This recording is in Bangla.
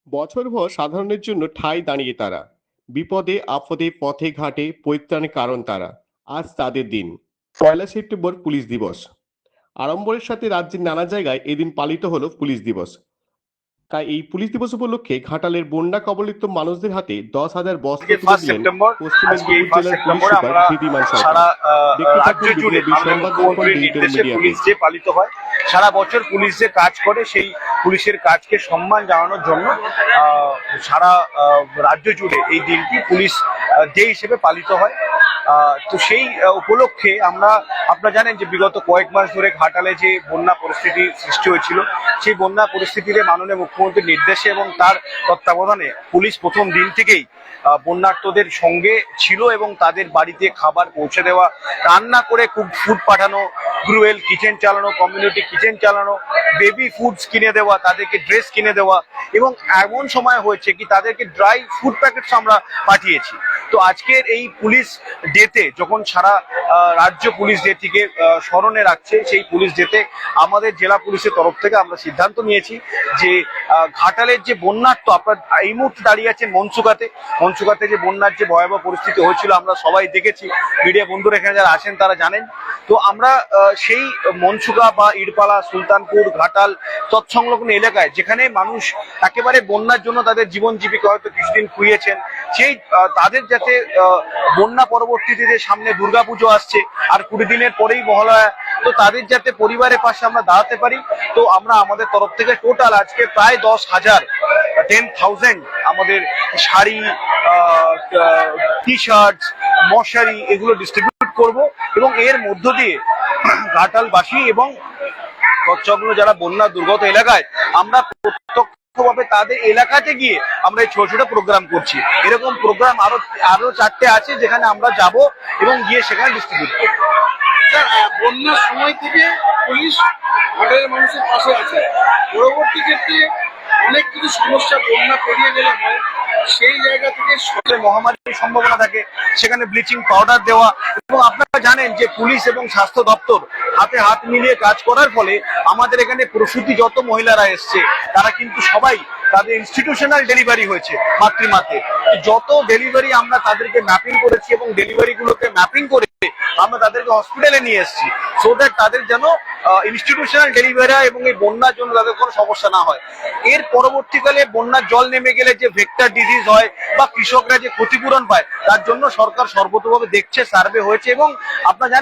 বছরভর সাধারণের জন্য ঠাঁই দাঁড়িয়ে তারা। বিপদে আপদে পথে ঘাটে পরিত্রাণের কারণ তারা। আজ তাদের দিন। 1 সেপ্টেম্বর পুলিশ দিবস। আড়ম্বরের সাথে রাজ্যের নানা জায়গায় এদিন পালিত হলো পুলিশ দিবস। তাই এই পুলিশ দিবস উপলক্ষে ঘাটালের বন্যা কবলিত মানুষদের হাতে 10,000 বস্ত্র আজকে তুলে ফার্স্ট দিলেন সেপ্টেম্বর। পশ্চিম আজকে এই মেদিনীপুর ফার্স্ট জেলার পুলিশ সেপ্টেম্বরে সুপার আমরা ধৃতিমান সরকার। সারা দেখতে রাজ্য থাকুন জুড়ে বিপ্লবী মাননীয় সংবাদ দর্পণ মুখ্যমন্ত্রীর ডিজিটাল নির্দেশে মিডিয়াতে। পুলিশ ডে পালিত হয়। সারা বছর পুলিশ যে কাজ করে সেই পুলিশের কাজকে সম্মান জানানোর জন্য সারা রাজ্য জুড়ে এই দিনটি পুলিশ ডে হিসেবে পালিত হয়। তো সেই উপলক্ষে আপনারা জানেন যে বিগত কয়েক মাস ধরে ঘাটালে যে বন্যা পরিস্থিতি সৃষ্টি হয়েছিল, সেই বন্যা পরিস্থিতিতে মাননীয় মুখ্যমন্ত্রীর নির্দেশে এবং তার তত্ত্বাবধানে পুলিশ প্রথম দিন থেকেই বন্যার্তদের সঙ্গে ছিল এবং তাদের বাড়িতে খাবার পৌঁছে দেওয়া, রান্না করে ফুড পাঠানো, গ্রুয়েল কিচেন চালানো, কমিউনিটি কিচেন চালানো, বেবি ফুডস কিনে দেওয়া, তাদেরকে ড্রেস কিনে দেওয়া এবং এমন সময় হয়েছে কি তাদেরকে ড্রাই ফুড প্যাকেটস আমরা পাঠিয়েছি। তো আজকের এই পুলিশ ডেতে যখন সারা রাজ্য পুলিশ ডেটিকে স্মরণে রাখছে, সেই পুলিশ ডেতে আমাদের জেলা পুলিশের তরফ থেকে আমরা সিদ্ধান্ত নিয়েছি যে ঘাটালের যে বন্যার্ত, আপনার এই মুহূর্তে দাঁড়িয়ে আছেন মনসুকাতে যে বন্যার যে ভয়াবহ পরিস্থিতি হয়েছিল আমরা সবাই দেখেছি, মিডিয়া বন্ধুরা এখানে যারা আসেন তারা জানেন। তো আমরা সেই মনসুকা বা ইরপালা, সুলতানপুর, ঘাটাল তৎসংলগ্ন এলাকায় যেখানে মানুষ একেবারে বন্যার জন্য তাদের জীবন জীবিকা হয়তো কিছুদিন খুইয়েছেন, সেই তাদের যাতে বন্যা পরবর্তীতে যে সামনে দুর্গাপুজো আসছে আর 20 দিনের পরেই মহালয়া, তো তাদের যাতে পরিবারের পাশে আমরা দাঁড়াতে পারি, তো আমরা আমাদের তরফ থেকে টোটাল আজকে প্রায় 10,000 আমাদের শাড়ি, টি শার্ট, মশারি এগুলো ডিস্ট্রিবিউট করব এবং এর মধ্য দিয়ে ঘাটালবাসী এবং তৎসংলগ্ন যারা বন্যা দুর্গত এলাকায় আমরা প্রত্যক্ষভাবে তাদের এলাকাতে গিয়ে আমরা এই ছোট ছোট প্রোগ্রাম করছি। এরকম প্রোগ্রাম আরো 4টে আছে যেখানে আমরা যাব এবং গিয়ে সেখানে ডিস্ট্রিবিউট করবো। বন্যার সময় থেকে পুলিশ ঘাটালের মানুষের পাশে আছে। পরবর্তী ক্ষেত্রে অনেক কিছু সমস্যা বন্যা পেরিয়ে গেলে হয়, সেই জায়গা থেকে মহামারীর সম্ভাবনা থাকে, সেখানে ব্লিচিং পাউডার দেওয়া এবং আপনারা জানেন যে পুলিশ এবং স্বাস্থ্য দপ্তর হাতে হাত মিলিয়ে কাজ করার ফলে আমাদের এখানে প্রসূতি যত মহিলারা এসছে তারা কিন্তু সবাই তাদের ইনস্টিটিউশনাল ডেলিভারি হয়েছে মাতৃমাতে। যত ডেলিভারি আমরা তাদেরকে ম্যাপিং করেছি এবং ডেলিভারি গুলোকে ম্যাপিং করে আমরা তাদেরকে হসপিটালে নিয়ে এসেছি, সো দ্যাট তাদের যেন ইনস্টিটিউশনাল ডেলিভারি এবং এই বন্যার জন্য তাদের কোনো সমস্যা না হয়। এর পরবর্তীকালে বন্যার জল নেমে গেলে যে ভেক্টর ডিজিজ হয় বা কৃষকরা যে ক্ষতিপূরণ পায়, তার জন্য সরকার সর্বতোভাবে দেখছে, সার্ভে হয়েছে এবং আপনারা জানেন